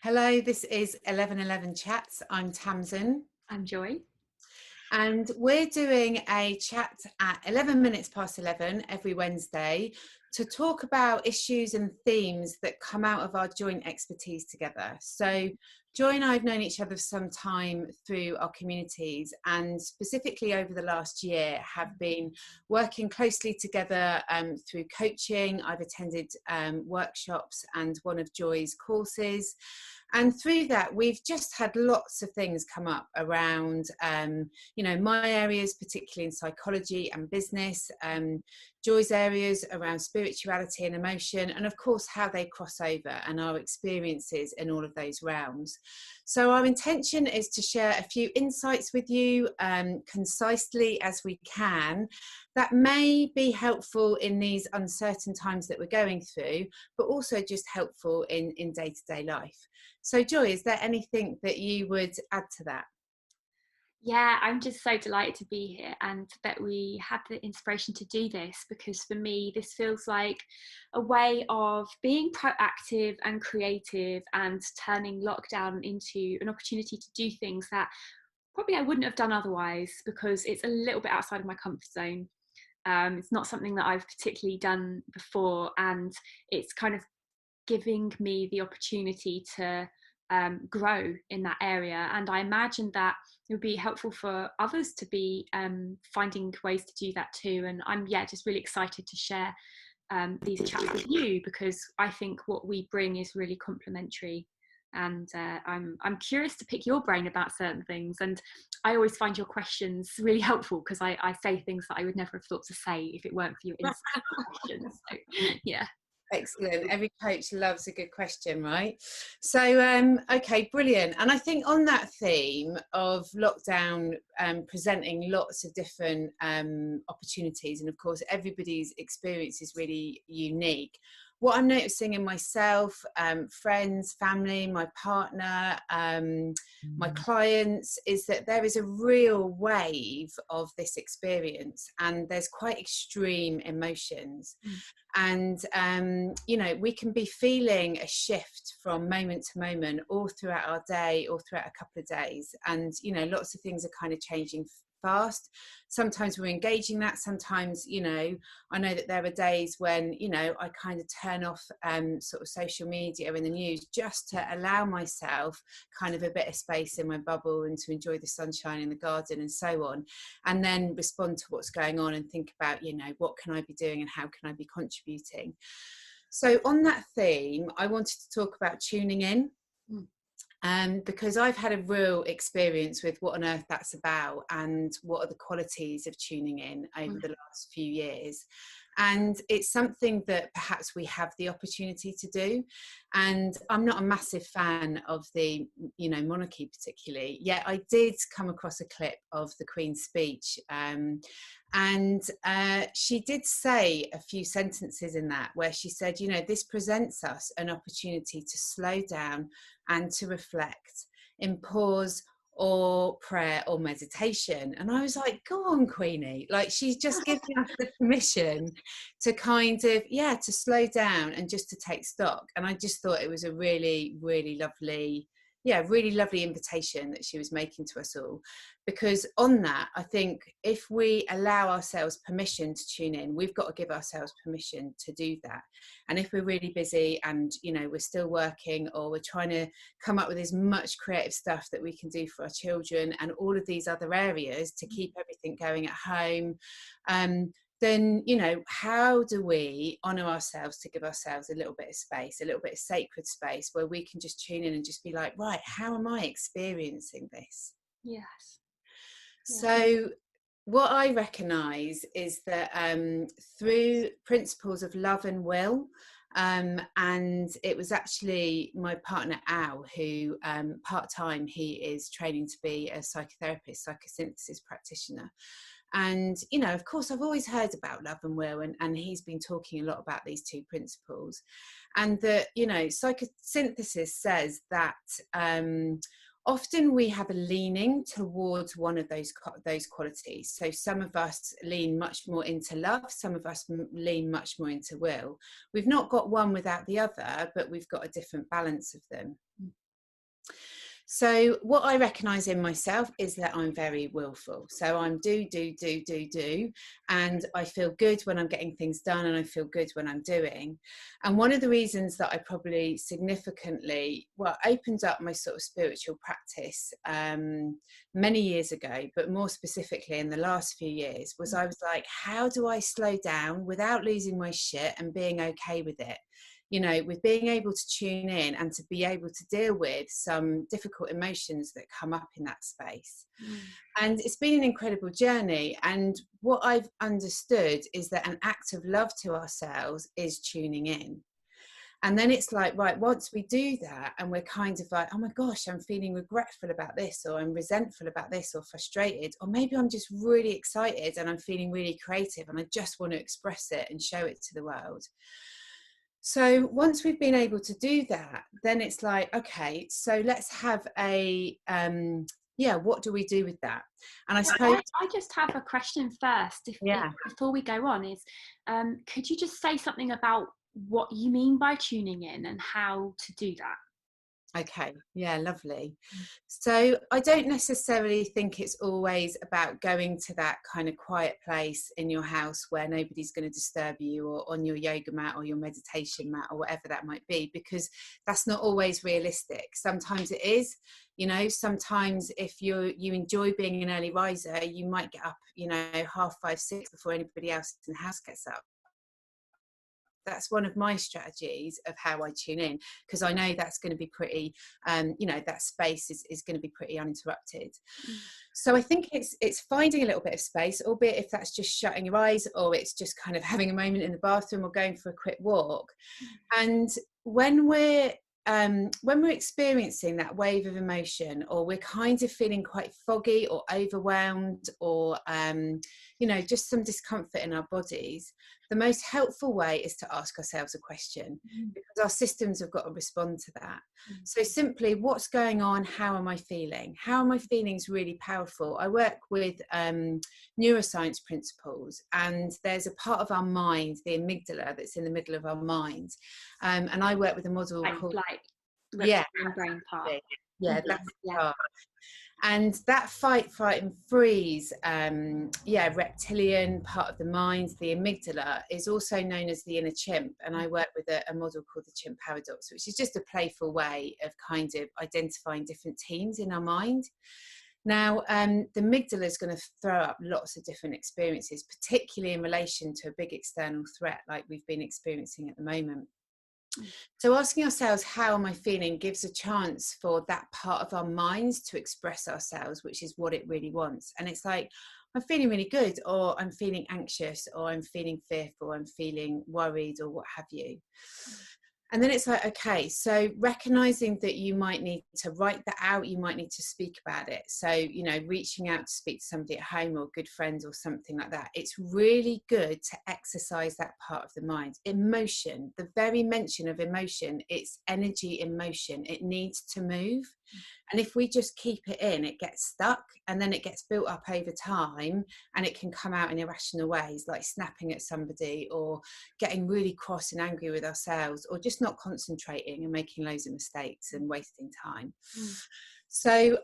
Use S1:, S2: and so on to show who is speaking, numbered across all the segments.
S1: Hello, this is 1111 Chats. I'm Tamson,
S2: I'm Joy.
S1: and we're doing a chat at 11 minutes past 11 every Wednesday to talk about issues and themes that come out of our joint expertise together. So, Joy and I have known each other for some time through our communities, and specifically over the last year have been working closely together through coaching. I've attended workshops and one of Joy's courses. And through that, we've just had lots of things come up around, my areas, particularly in psychology and business, Joy's areas around spirituality and emotion, and of course, how they cross over and our experiences in all of those realms. So our intention is to share a few insights with you concisely as we can that may be helpful in these uncertain times that we're going through, but also just helpful in day-to-day life. So Joy, is there anything that you would add to that?
S2: Yeah, I'm just so delighted to be here and that we had the inspiration to do this, because for me, this feels like a way of being proactive and creative and turning lockdown into an opportunity to do things that probably I wouldn't have done otherwise, because it's a little bit outside of my comfort zone. It's not something that I've particularly done before, and it's kind of giving me the opportunity to grow in that area. And I imagine that it would be helpful for others to be finding ways to do that too. And I'm just really excited to share these chats with you, because I think what we bring is really complementary. And I'm curious to pick your brain about certain things. And I always find your questions really helpful, because I say things that I would never have thought to say if it weren't for your insight questions. So yeah.
S1: Excellent. Every coach loves a good question, right? So, okay, brilliant. And I think on that theme of lockdown presenting lots of different opportunities, and of course, everybody's experience is really unique. What I'm noticing in myself, friends, family, my partner, my clients, is that there is a real wave of this experience, and there's quite extreme emotions. And we can be feeling a shift from moment to moment all throughout our day or throughout a couple of days, and lots of things are kind of changing fast. Sometimes we're engaging that. Sometimes I know that there are days when I kind of turn off sort of social media and the news, just to allow myself kind of a bit of space in my bubble and to enjoy the sunshine in the garden and so on, and then respond to what's going on and think about what can I be doing and how can I be contributing. So on that theme, I wanted to talk about tuning in, because I've had a real experience with what on earth that's about and what are the qualities of tuning in over the last few years. And it's something that perhaps we have the opportunity to do. And I'm not a massive fan of the, monarchy particularly, yet I did come across a clip of the Queen's speech. And she did say a few sentences in that where she said, this presents us an opportunity to slow down and to reflect in pause or prayer or meditation. And I was like, go on, Queenie. Like, she's just giving us the permission to kind of, to slow down and just to take stock. And I just thought it was a really, really lovely, really lovely invitation that she was making to us all. Because on that, I think if we allow ourselves permission to tune in, we've got to give ourselves permission to do that. And if we're really busy and, we're still working, or we're trying to come up with as much creative stuff that we can do for our children and all of these other areas to keep everything going at home, then, how do we honour ourselves to give ourselves a little bit of space, a little bit of sacred space where we can just tune in and just be like, right, how am I experiencing this?
S2: Yes.
S1: So what I recognise is that through principles of love and will, and it was actually my partner Al who part-time, he is training to be a psychotherapist, psychosynthesis practitioner. And of course I've always heard about love and will, and he's been talking a lot about these two principles. And that psychosynthesis says that often we have a leaning towards one of those qualities. So some of us lean much more into love, some of us lean much more into will. We've not got one without the other, but we've got a different balance of them. So what I recognise in myself is that I'm very willful. So I'm do, and I feel good when I'm getting things done, and I feel good when I'm doing. And one of the reasons that I probably significantly, opened up my sort of spiritual practice many years ago, but more specifically in the last few years, was I was like, how do I slow down without losing my shit and being okay with it? You know, with being able to tune in and to be able to deal with some difficult emotions that come up in that space. And it's been an incredible journey. And what I've understood is that an act of love to ourselves is tuning in. And then it's like, right, once we do that and we're kind of like, oh my gosh, I'm feeling regretful about this, or I'm resentful about this, or frustrated, or maybe I'm just really excited and I'm feeling really creative and I just want to express it and show it to the world. So once we've been able to do that, then it's like, okay, so let's have a, what do we do with that? And I suppose...
S2: I just have a question first, if before we go on, is could you just say something about what you mean by tuning in and how to do that?
S1: Okay, yeah, lovely. So I don't necessarily think it's always about going to that kind of quiet place in your house where nobody's going to disturb you, or on your yoga mat or your meditation mat or whatever that might be, because that's not always realistic. Sometimes it is, you know, sometimes if you enjoy being an early riser, you might get up, you know, 5:30, 6 before anybody else in the house gets up. That's one of my strategies of how I tune in, because I know that's going to be pretty, that space is going to be pretty uninterrupted. So I think it's finding a little bit of space, albeit if that's just shutting your eyes, or it's just kind of having a moment in the bathroom or going for a quick walk. And when we're experiencing that wave of emotion, or we're kind of feeling quite foggy or overwhelmed, or just some discomfort in our bodies, the most helpful way is to ask ourselves a question, because our systems have got to respond to that. So simply, what's going on? How am I feeling? How am I feeling is really powerful. I work with neuroscience principles, and there's a part of our mind, the amygdala, that's in the middle of our mind. And I work with a model called...
S2: brain part.
S1: Yeah, that's the part. And that fight, flight and freeze, reptilian part of the mind, the amygdala, is also known as the inner chimp. And I work with a model called the chimp paradox, which is just a playful way of kind of identifying different teams in our mind. Now, the amygdala is going to throw up lots of different experiences, particularly in relation to a big external threat like we've been experiencing at the moment. So asking ourselves, how am I feeling, gives a chance for that part of our minds to express ourselves, which is what it really wants. And it's like, I'm feeling really good, or I'm feeling anxious, or I'm feeling fearful, I'm feeling worried, or what have you. And then it's like, okay, so recognizing that you might need to write that out, you might need to speak about it. So, you know, reaching out to speak to somebody at home or good friends or something like that. It's really good to exercise that part of the mind. Emotion, the very mention of emotion, it's energy in motion. It needs to move. And if we just keep it in, it gets stuck, and then it gets built up over time, and it can come out in irrational ways, like snapping at somebody, or getting really cross and angry with ourselves, or just not concentrating and making loads of mistakes and wasting time. So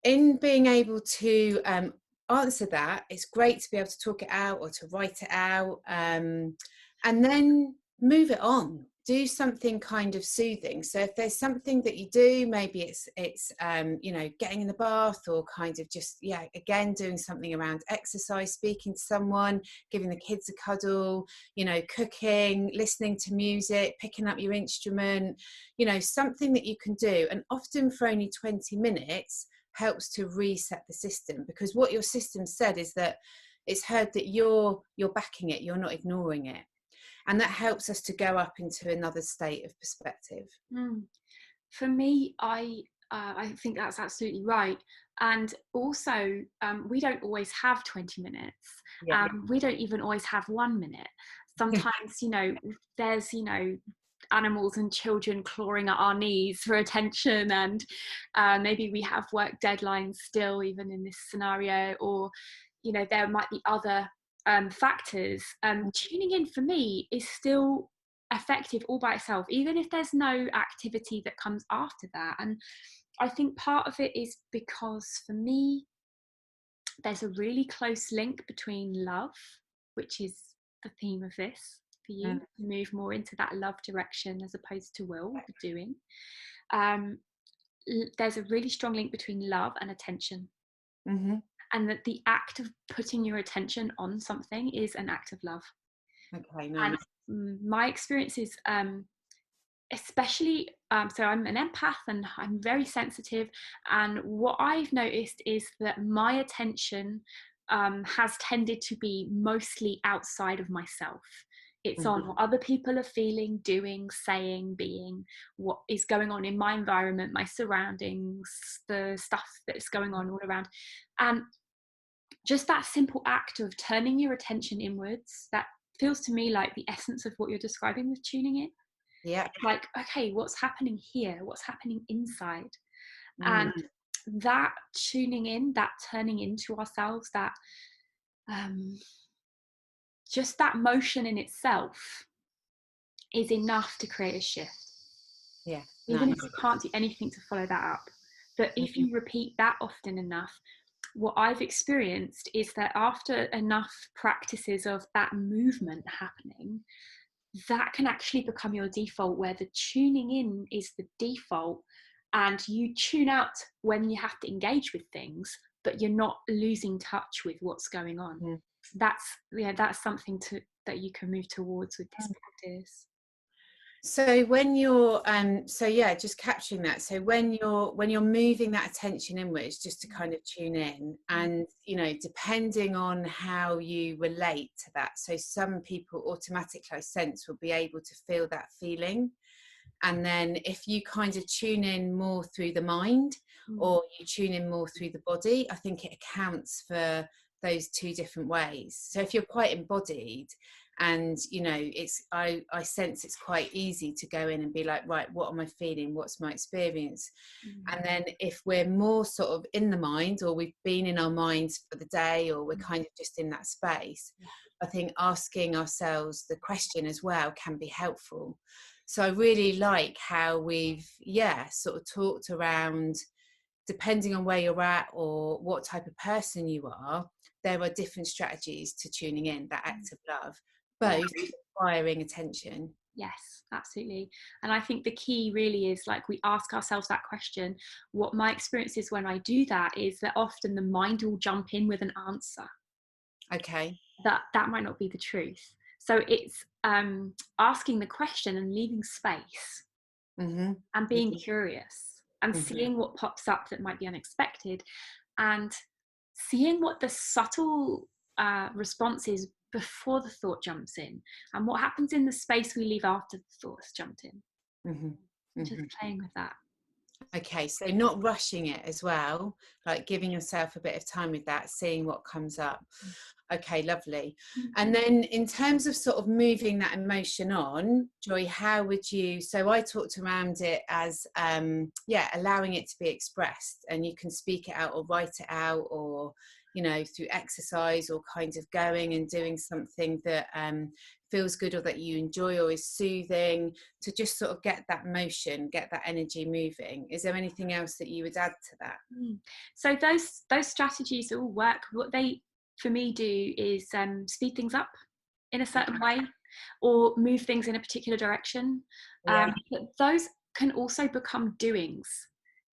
S1: in being able to answer that, it's great to be able to talk it out or to write it out, and then move it on. Do something kind of soothing. So if there's something that you do, maybe it's getting in the bath, or kind of just, again, doing something around exercise, speaking to someone, giving the kids a cuddle, cooking, listening to music, picking up your instrument, something that you can do. And often for only 20 minutes helps to reset the system, because what your system said is that it's heard that you're backing it, you're not ignoring it. And that helps us to go up into another state of perspective.
S2: For me, I think that's absolutely right. And also, we don't always have 20 minutes. We don't even always have 1 minute. Sometimes, there's, animals and children clawing at our knees for attention, and maybe we have work deadlines still, even in this scenario, or, there might be other factors. Tuning in for me is still a effective all by itself, even if there's no activity that comes after that. And I think part of it is because for me, there's a really close link between love, which is the theme of this for you, to move more into that love direction as opposed to will, the doing. There's a really strong link between love and attention. And that the act of putting your attention on something is an act of love.
S1: Okay, nice.
S2: And my experience is, especially, so I'm an empath and I'm very sensitive. And what I've noticed is that my attention has tended to be mostly outside of myself. It's on what other people are feeling, doing, saying, being, what is going on in my environment, my surroundings, the stuff that's going on all around. And just that simple act of turning your attention inwards, that feels to me like the essence of what you're describing with tuning in.
S1: Yeah.
S2: Like, okay, what's happening here? What's happening inside? And that tuning in, that turning into ourselves, that just that motion in itself is enough to create a shift.
S1: Yeah.
S2: Even
S1: Nice.
S2: if you can't do anything to follow that up. But if you repeat that often enough, what I've experienced is that after enough practices of that movement happening, that can actually become your default, where the tuning in is the default and you tune out when you have to engage with things, but you're not losing touch with what's going on. That's something that you can move towards with this practice.
S1: So when you're just capturing that, so when you're moving that attention inwards, just to kind of tune in, and depending on how you relate to that, so some people automatically, I sense, will be able to feel that feeling, and then if you kind of tune in more through the mind or you tune in more through the body, I think it accounts for those two different ways. So if you're quite embodied, and I sense it's quite easy to go in and be like, right, what am I feeling, what's my experience? And then if we're more sort of in the mind, or we've been in our minds for the day, or we're kind of just in that space, I think asking ourselves the question as well can be helpful. So I really like how we've sort of talked around, depending on where you're at or what type of person you are, there are different strategies to tuning in, that act of love, both requiring attention.
S2: Yes, absolutely. And I think the key really is, like, we ask ourselves that question. What my experience is when I do that is that often the mind will jump in with an answer.
S1: Okay.
S2: That might not be the truth. So it's asking the question and leaving space and being curious and seeing what pops up that might be unexpected, and seeing what the subtle response is before the thought jumps in, and what happens in the space we leave after the thoughts jumped in. Just playing with that.
S1: Okay, so not rushing it as well, like giving yourself a bit of time with that, seeing what comes up. Okay, lovely. And then in terms of sort of moving that emotion on, Joy, how would you, so I talked around it as, allowing it to be expressed, and you can speak it out or write it out, or, through exercise, or kind of going and doing something that feels good or that you enjoy or is soothing, to just sort of get that motion, get that energy moving. Is there anything else that you would add to that?
S2: So those strategies all work. What they, for me, do is speed things up in a certain way, or move things in a particular direction. But those can also become doings.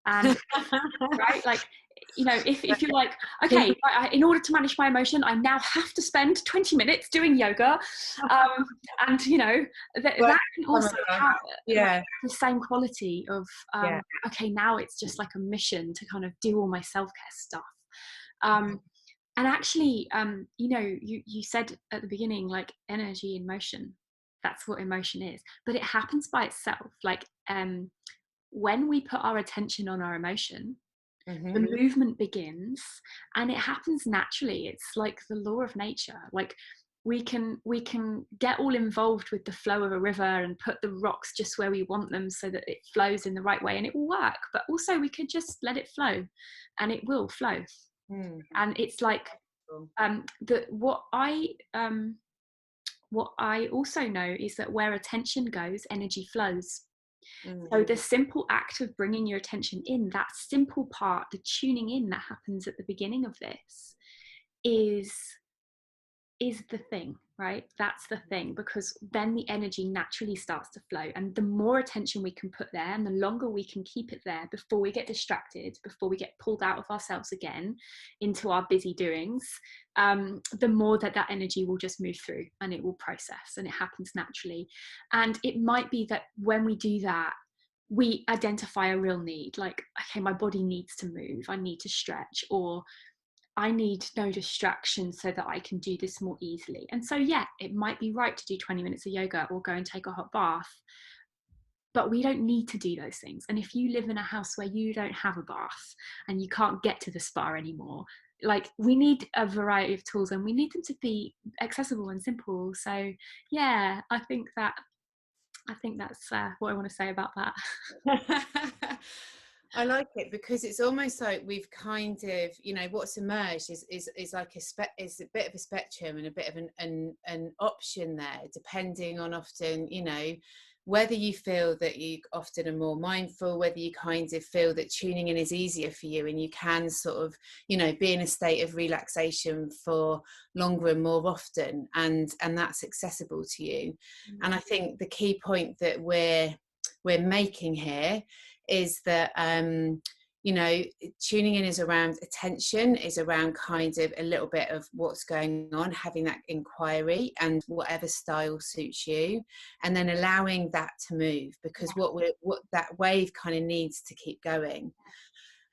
S2: And right, like, if you're like, okay, in order to manage my emotion, I now have to spend 20 minutes doing yoga, and that can also have the same quality of okay, now it's just like a mission to kind of do all my self-care stuff. And actually, you said at the beginning, like, energy in motion, that's what emotion is, but it happens by itself. Like, when we put our attention on our emotion, the movement begins, and it happens naturally. It's like the law of nature. Like, we can get all involved with the flow of a river and put the rocks just where we want them so that it flows in the right way, and it will work. But also we could just let it flow, and it will flow. And it's like what what I also know is that where attention goes, energy flows. So
S1: Mm.
S2: the simple act of bringing your attention in, that simple part, the tuning in that happens at the beginning of this, is the thing, right? That's the thing, because then the energy naturally starts to flow, and the more attention we can put there and the longer we can keep it there before we get distracted, before we get pulled out of ourselves again into our busy doings, the more that energy will just move through and it will process, and it happens naturally. And it might be that when we do that, we identify a real need, like, okay, my body needs to move, I need to stretch, or I need no distraction so that I can do this more easily. And so, yeah, it might be right to do 20 minutes of yoga or go and take a hot bath, but we don't need to do those things. And if you live in a house where you don't have a bath and you can't get to the spa anymore, like, we need a variety of tools, and we need them to be accessible and simple. So, yeah, I think that's what I want to say about that.
S1: I like it because it's almost like we've kind of, what's emerged is like is a bit of a spectrum and a bit of an option there, depending on often, whether you feel that you often are more mindful, whether you kind of feel that tuning in is easier for you and you can sort of, be in a state of relaxation for longer and more often, and that's accessible to you. And I think the key point that we're making here is that tuning in is around attention, is around kind of a little bit of what's going on, having that inquiry and whatever style suits you, and then allowing that to move, because what that wave kind of needs to keep going.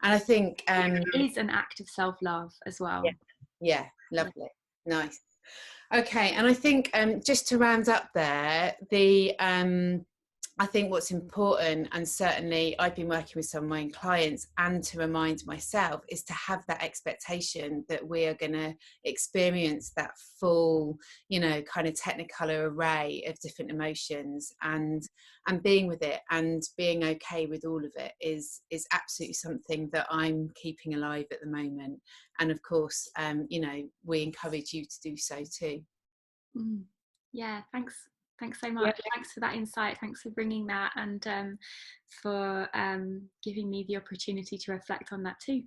S1: And I think
S2: it is an act of self-love as well.
S1: Yeah, lovely. Nice. Okay, and I think just to round up there, I think what's important, and certainly I've been working with some of my clients, and to remind myself, is to have that expectation that we are going to experience that full, kind of technicolor array of different emotions, and being with it and being okay with all of it is absolutely something that I'm keeping alive at the moment. And of course, we encourage you to do so too.
S2: Yeah, thanks so much. Thanks for that insight, thanks for bringing that, and for giving me the opportunity to reflect on that too.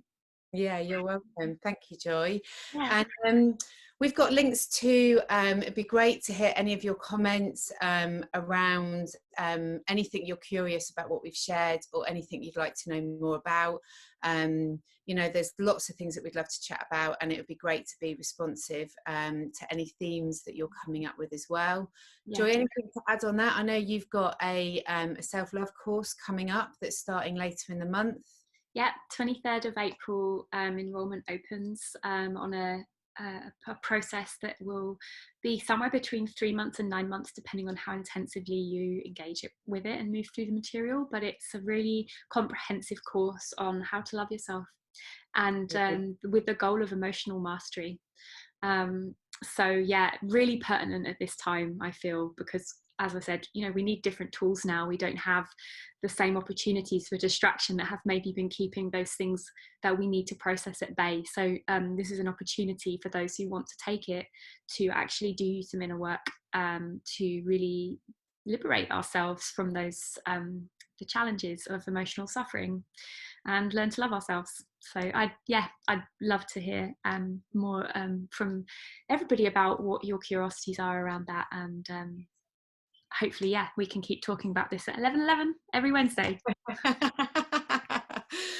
S1: Yeah, you're welcome. Thank you, Joy. Yeah. And we've got links to, it'd be great to hear any of your comments around anything you're curious about what we've shared, or anything you'd like to know more about. There's lots of things that we'd love to chat about, and it would be great to be responsive to any themes that you're coming up with as well. Yeah. Joy, anything to add on that? I know you've got a self-love course coming up that's starting later in the month.
S2: Yeah, 23rd of April, enrolment opens on a process that will be somewhere between 3 months and 9 months, depending on how intensively you engage with it and move through the material. But it's a really comprehensive course on how to love yourself, and with the goal of emotional mastery. So yeah, really pertinent at this time, I feel, because, as I said, we need different tools now. We don't have the same opportunities for distraction that have maybe been keeping those things that we need to process at bay. So this is an opportunity for those who want to take it to actually do some inner work, to really liberate ourselves from those the challenges of emotional suffering, and learn to love ourselves. So I'd love to hear more from everybody about what your curiosities are around that, and hopefully, we can keep talking about this at 11:11 every Wednesday.